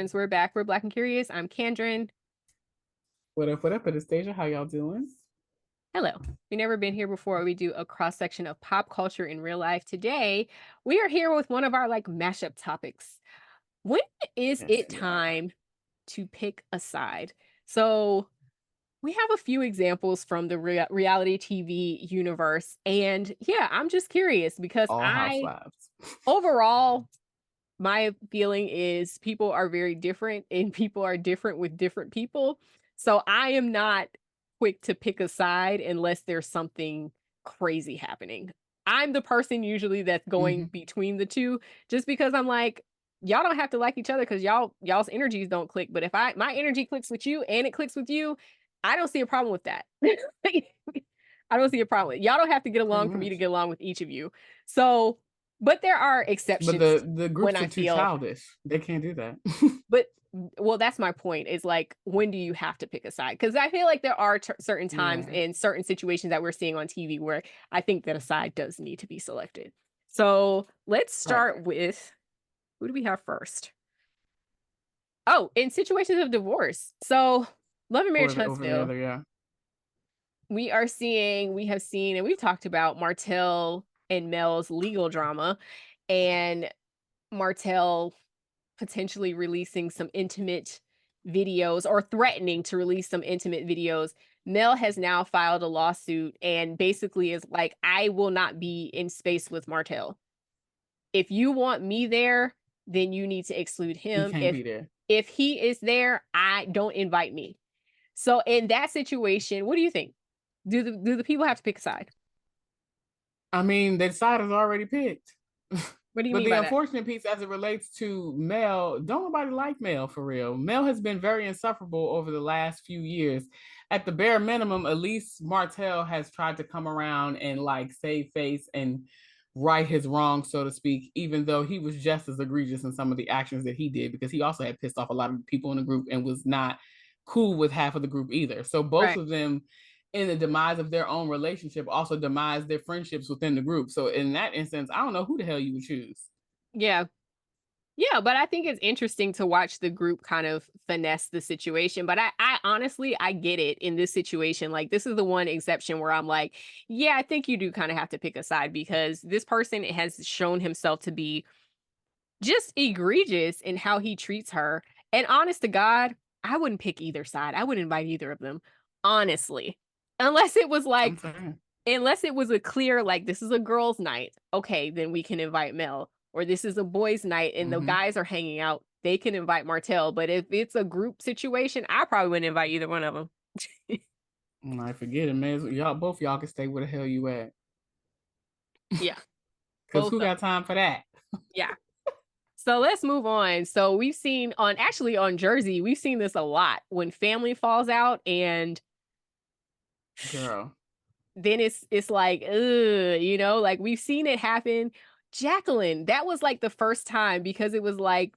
friends? We're back. We're Black and Curious. I'm Kendrin. What up, what up, Anastasia? How y'all doing? Hello. We've never been here before. We do a cross section of pop culture in real life. Today, we are here with one of our mashup topics. When is Yes, it we are. time to pick a side? So, we have a few examples from the reality TV universe. And yeah, I'm just curious because All housewives. overall, my feeling is people are very different and people are different with different people. So I am not quick to pick a side unless there's something crazy happening. I'm the person usually that's going Hmm. between the two just because I'm like, y'all don't have to like each other because y'all's energies don't click. But if my energy clicks with you and it clicks with you, I don't see a problem with that. I don't see a problem. Y'all don't have to get Pretty along for me to much. get along with each of you. So, but there are But exceptions the when groups I are too feel, childish. They can't do that. but well, that's my point. Is like, when do you have to pick a side? Because I feel like there are certain times Yeah. in certain situations that we're seeing on TV where I think that a side does need to be selected. So let's Right. start with, who do we have first? Oh, in situations of divorce. So Love and Marriage Over the Huntsville, other, yeah. we have seen, and we've talked about Martell and Mel's legal drama, and Martell potentially releasing some intimate videos or threatening to release some intimate videos. Mel has now filed a lawsuit and basically is like, I will not be in space with Martell. If you want me there, then you need to exclude He him. can't be there. If he is there, I don't invite me. So in that situation, what do you think? Do the people have to pick a side? I mean, the side is already picked. What do you But mean the by that? unfortunate piece as it relates to Mel, don't nobody like Mel for real. Mel has been very insufferable over the last few years. At the bare minimum, at least Martell has tried to come around and like save face and right his wrong, so to speak, even though he was just as egregious in some of the actions that he did, because he also had pissed off a lot of people in the group and was not cool with half of the group either. So both Right. of them in the demise of their own relationship also demise their friendships within the group. So in that instance, I don't know who the hell you would choose. Yeah. Yeah, but I think it's interesting to watch the group kind of finesse the situation. But I honestly, I get it in this situation. Like, this is the one exception where I'm like, yeah, I think you do kind of have to pick a side because this person has shown himself to be just egregious in how he treats her. And honest to God, I wouldn't pick either side. I wouldn't invite either of them, honestly. Unless it was I'm like, saying. unless it was a clear, like, this is a girls' night, okay, then we can invite Mel. Or this is a boys' night and the Mm-hmm. guys are hanging out, they can invite Martell. But if it's a group situation, I probably wouldn't invite either one of them. I forget it, man. Y'all, both y'all can stay where the hell you at. Yeah, Cause both who of got time for that? yeah. So let's move on. So we've seen on, actually on Jersey, we've seen this a lot when family falls out and Girl. then it's like, like we've seen it happen. Jacqueline, that was like the first time because it was like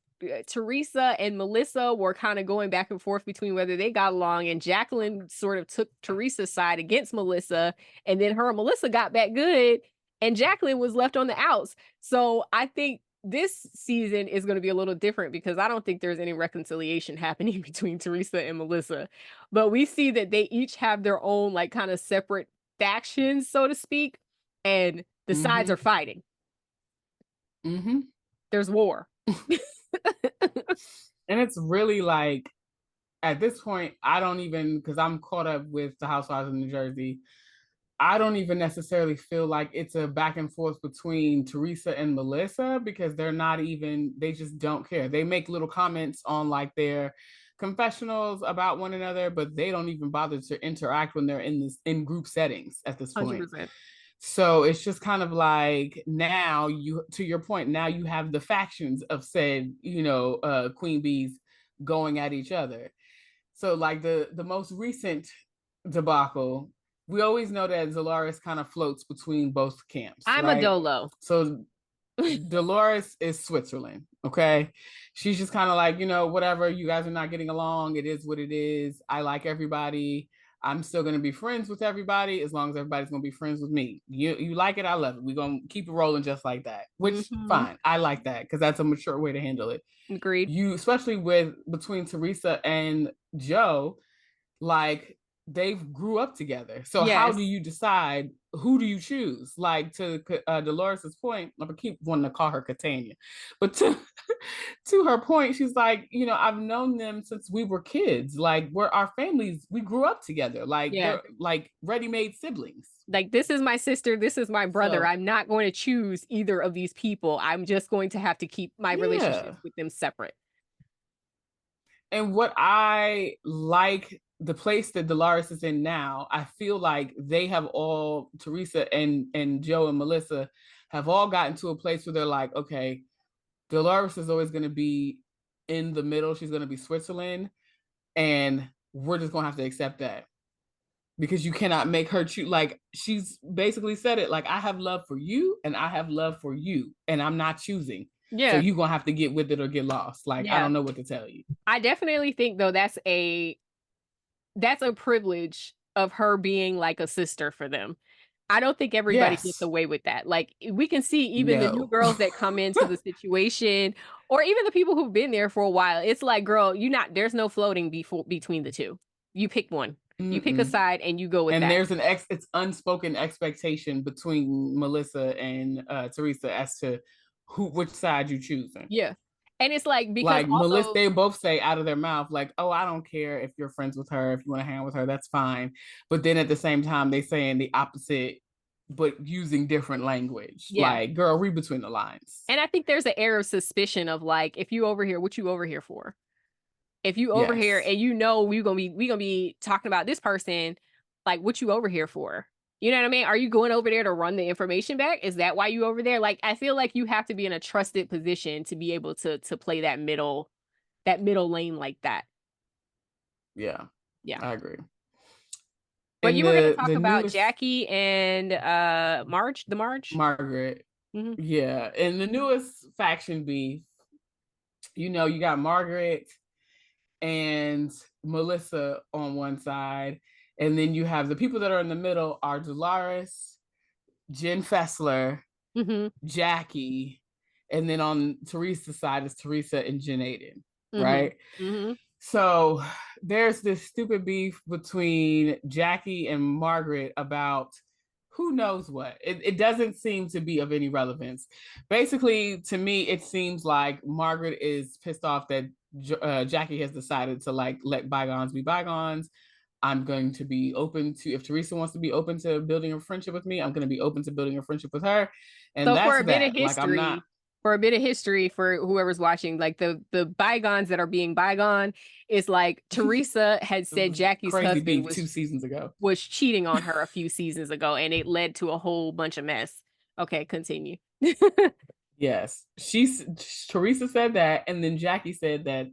Teresa and Melissa were kind of going back and forth between whether they got along, and Jacqueline sort of took Teresa's side against Melissa, and then her and Melissa got back good, and Jacqueline was left on the outs. So I think this season is going to be a little different because I don't think there's any reconciliation happening between Teresa and Melissa. But we see that they each have their own like kind of separate factions, so to speak, and the sides Mm-hmm. are fighting. Mm-hmm. There's war. And it's really like at this point, I don't even because I'm caught up with the Housewives of New Jersey. I don't even necessarily feel like it's a back and forth between Teresa and Melissa because they're not even, they just don't care. They make little comments on like their confessionals about one another, but they don't even bother to interact when they're in this in group settings at this point. 100%. So it's just kind of like now you, to your point, now you have the factions of said, queen bees going at each other. So like the most recent debacle, we always know that Dolores kind of floats between both camps, I'm a right? Dolo. So Dolores is Switzerland, okay? She's just kind of like, whatever, you guys are not getting along. It is what it is. I like everybody. I'm still gonna be friends with everybody as long as everybody's gonna be friends with me. You like it, I love it. We're gonna keep it rolling just like that. Which Mm-hmm. fine. I like that because that's a mature way to handle it. Agreed. You especially with between Teresa and Joe, like they've grew up together. So how do Yes. you decide who do you choose? Like to Dolores's point, I keep wanting to call her Catania, but to to her point, she's like, you know, I've known them since we were kids. Like we're our families, we grew up together. Like Yeah. they're like ready-made siblings. Like, this is my sister, this is my brother. So I'm not going to choose either of these people. I'm just going to have to keep my relationships yeah. with them separate. And what I like the place that Dolores is in now, I feel like they have all Teresa and Joe and Melissa have all gotten to a place where they're like, okay, Dolores is always going to be in the middle. She's going to be Switzerland, and we're just going to have to accept that because you cannot make her choose. Like she's basically said it, like I have love for you and I have love for you, and I'm not choosing. So Yeah. you're gonna have to get with it or get lost. Like I Yeah. don't know what to tell you. I definitely think though that's a privilege of her being like a sister for them. I don't think everybody gets Yes. away with that. Like, we can see even the new No. girls that come into the situation, or even the people who've been there for a while. It's like, girl, there's no floating between the two. You pick one. You pick a Mm-mm. side and you go with And that. there's it's unspoken expectation between Melissa and Teresa as to which side you choosing. Yeah. And it's like, because Like Melissa, also, they both say out of their mouth, like, "Oh, I don't care if you're friends with her. If you want to hang out with her, that's fine." But then at the same time, they saying the opposite, but using different language. yeah. Like, girl, read between the lines. And I think there's an air of suspicion of like, if you over here, what you over here for? If you over here Yes. and we gonna be talking about this person, like, what you over here for? You know what I mean? Are you going over there to run the information back? Is that why you over there? Like, I feel like you have to be in a trusted position to be able to play that middle lane like that. Yeah, Yeah. I agree. But And you were gonna the talk about newest Jackie and Marge? Margaret, Hmm. yeah, and the newest faction beef, you know, you got Margaret and Melissa on one side, and then you have the people that are in the middle are Dolores, Jen Fessler, Hmm. Jackie, and then on Teresa's side is Teresa and Jen Aiden, Hmm. right? Hmm. So there's this stupid beef between Jackie and Margaret about who knows what. It doesn't seem to be of any relevance. Basically, to me, it seems like Margaret is pissed off that Jackie has decided to like let bygones be bygones. I'm going to be open to if Teresa wants to be open to building a friendship with me, I'm going to be open to building a friendship with her, and So that's that. Like I'm not. for a bit of history for whoever's watching, like the bygones that are being bygone is like Teresa had It said was Jackie's crazy husband beef 2 seasons ago. was cheating on her a few seasons ago, and it led to a whole bunch of mess. Okay, continue. Yes, Teresa said that, and then Jackie said that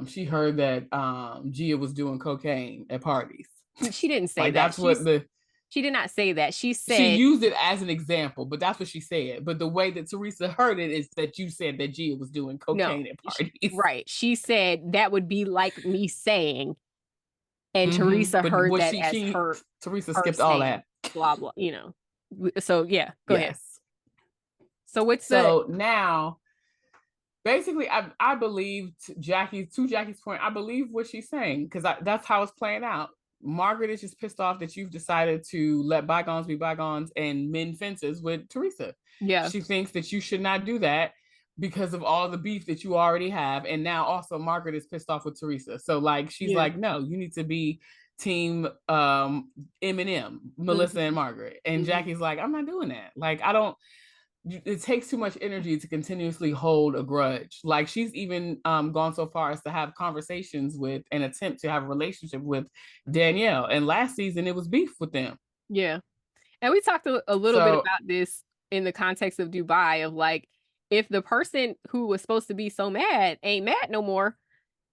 she heard that Gia was doing cocaine at parties. She didn't say Like that. that's what She did not say that. She she said used it as an example, but that's what she said. But the way that Teresa heard it is that you said that Gia was doing no. cocaine at parties. Right. She said that would be like me saying, and Mm-hmm. Teresa But heard what that as Teresa her skipped all saying that. blah blah. So yeah, go ahead. Yes. So what's the So now basically I believe Jackie's point, I believe what she's saying because that's how it's playing out. Margaret is just pissed off that you've decided to let bygones be bygones and mend fences with Teresa. yeah She thinks that you should not do that because of all the beef that you already have, and now also Margaret is pissed off with Teresa. So like she's yeah like, no, you need to be team Eminem, Melissa hmm and Margaret, and hmm Jackie's like, I'm not doing that. Like I don't, it takes too much energy to continuously hold a grudge. Like she's even gone so far as to have conversations with and attempt to have a relationship with Danielle. And last season it was beef with them. yeah. And we talked a little bit So about this in the context of Dubai of like, if the person who was supposed to be so mad ain't mad no more,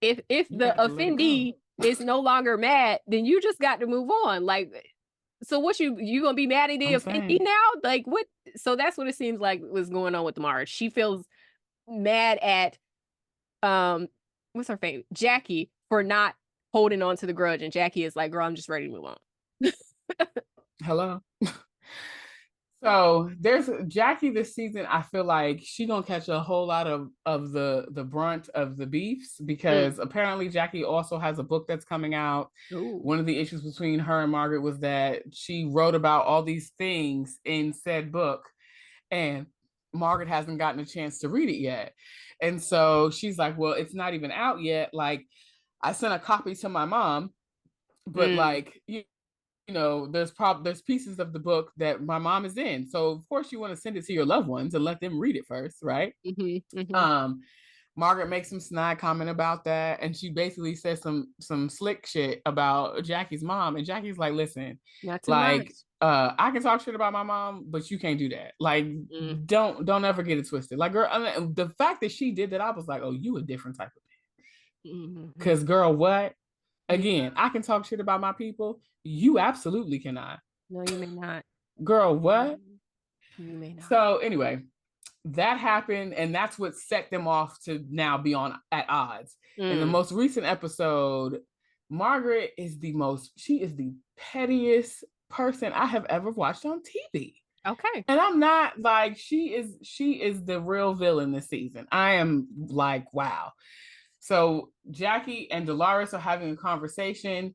if you the got to let it go. offendee is no longer mad, then you just got to move on. Like, so what you gonna be mad at the I'm offendee saying. now? Like what? So that's what it seems like was going on with Mars. She feels mad at um what's her name? Jackie for not holding on to the grudge, and Jackie is like, girl, I'm just ready to move on. Hello. So there's Jackie this season. I feel like she gonna catch a whole lot of the brunt of the beefs because apparently Jackie also has a book that's coming out. Ooh. One of the issues between her and Margaret was that she wrote about all these things in said book, and Margaret hasn't gotten a chance to read it yet. And so she's like, well, it's not even out yet. Like, I sent a copy to my mom, but like, you know, there's pieces of the book that my mom is in. So of course you want to send it to your loved ones and let them read it first, right? Margaret makes some snide comment about that, and she basically says some slick shit about Jackie's mom, and Jackie's like, listen, Not too much. like I can talk shit about my mom, but you can't do that. Like, don't ever get it twisted. Like, girl, I mean, the fact that she did that, I was like, oh, you a different type of bitch. Because girl, what? Again, I can talk shit about my people. You absolutely cannot. No, you may not. Girl, what? You may not. So anyway, that happened, and that's what set them off to now be on at odds. In the most recent episode, Margaret is she is the pettiest person I have ever watched on TV. Okay. And I'm not like, she is the real villain this season. I am like, wow. So Jackie and Dolores are having a conversation.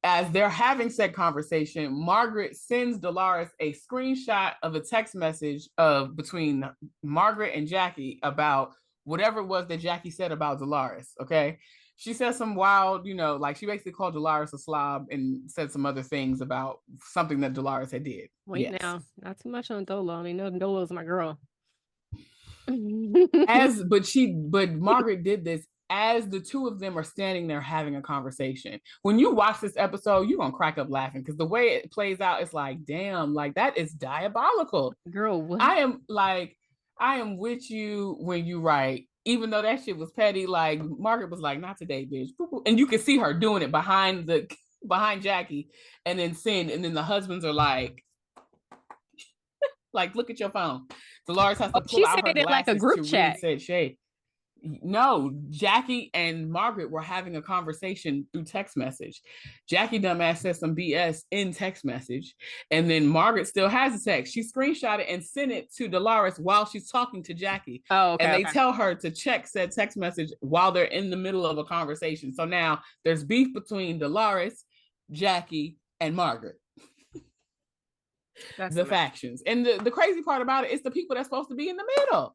As they're having said conversation, Margaret sends Dolores a screenshot of a text message between Margaret and Jackie about whatever it was that Jackie said about Dolores. Okay. She says some wild, like she basically called Dolores a slob and said some other things about something that Dolores had did. Wait, now, not too much on Dolo. They know Dolo's my girl. But Margaret did this as the two of them are standing there having a conversation. When you watch this episode, you're gonna crack up laughing because the way it plays out, it's like, damn, like that is diabolical. Girl, what? I am with you when you write, even though that shit was petty. Like Margaret was like, not today, bitch. And you can see her doing it behind Jackie, and then the husbands are like, look at your phone. Dolores has to pull out her glasses like a group chat. Said shade. No, Jackie and Margaret were having a conversation through text message. Jackie dumbass said some BS in text message, and then Margaret still has the text. She screenshot it and sent it to Dolores while she's talking to Jackie. Oh, okay. And they tell her to check said text message while they're in the middle of a conversation. So now there's beef between Dolores, Jackie, and Margaret. That's the factions. And the crazy part about it is the people that's supposed to be in the middle.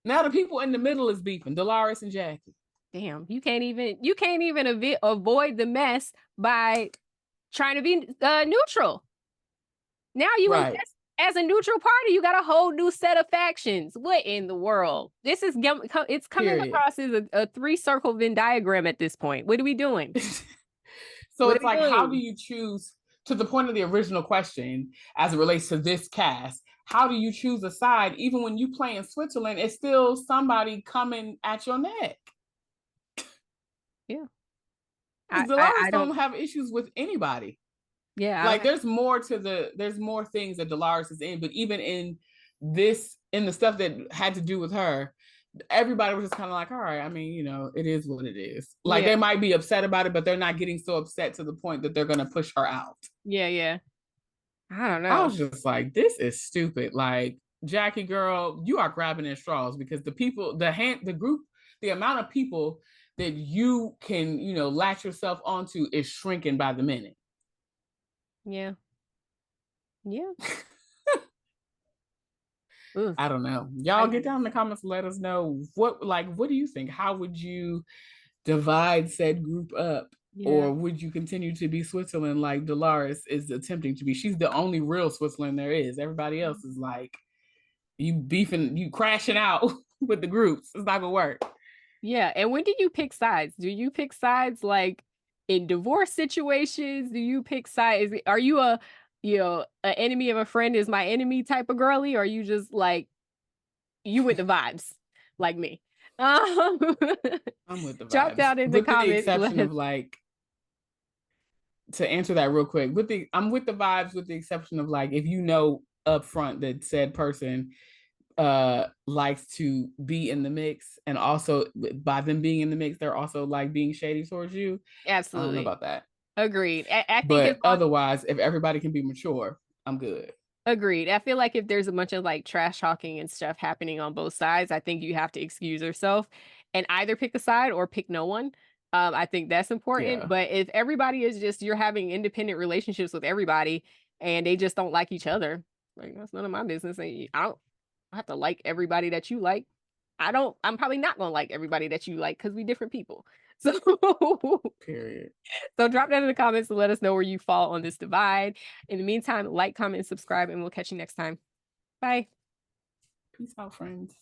Now the people in the middle is beefing, Dolores and Jackie. Damn, you can't even avoid the mess by trying to be neutral. Now you as a neutral party, you got a whole new set of factions. What in the world? It's coming across as a 3-circle Venn diagram at this point. What are we doing? So it's like, how do you choose, to the point of the original question, as it relates to this cast? How do you choose a side? Even when you play in Switzerland, it's still somebody coming at your neck. Yeah. Dolores don't have issues with anybody. Yeah. Like there's more things that Dolores is in, but even in the stuff that had to do with her, everybody was just kind of like, all right, I mean, it is what it is. Like they might be upset about it, but they're not getting so upset to the point that they're going to push her out. Yeah, yeah. I don't know. I was just like, this is stupid. Like, Jackie girl, you are grabbing at straws because the amount of people that you can, latch yourself onto is shrinking by the minute. Yeah. Yeah. I don't know. Y'all get down in the comments and let us know what do you think? How would you divide said group up? Yeah. Or would you continue to be Switzerland like Dolores is attempting to be? She's the only real Switzerland there is. Everybody else is like, you beefing, you crashing out with the groups. It's not gonna work. Yeah. And when do you pick sides? Do you pick sides like in divorce situations? Do you pick sides? Are you an enemy of a friend is my enemy type of girly? Or are you just like, you with the vibes like me? I'm with the vibes. Drop down in the comments. The exception of to answer that real quick, I'm with the vibes with the exception of if you know up front that said person likes to be in the mix, and also by them being in the mix, they're also like being shady towards you. I don't know Absolutely. about that. Agreed. I think as But long otherwise, if everybody can be mature, I'm good. Agreed. I feel like if there's a bunch of like trash talking and stuff happening on both sides, I think you have to excuse yourself and either pick a side or pick no one. I think that's important. Yeah, But if everybody is just you're having independent relationships with everybody and they just don't like each other, like that's none of my business. I don't have to like everybody that you like. I'm probably not gonna like everybody that you like because we different people. So period. so drop that in the comments to let us know where you fall on this divide. In the meantime, like, comment, and subscribe, and we'll catch you next time. Bye. Peace out, friends.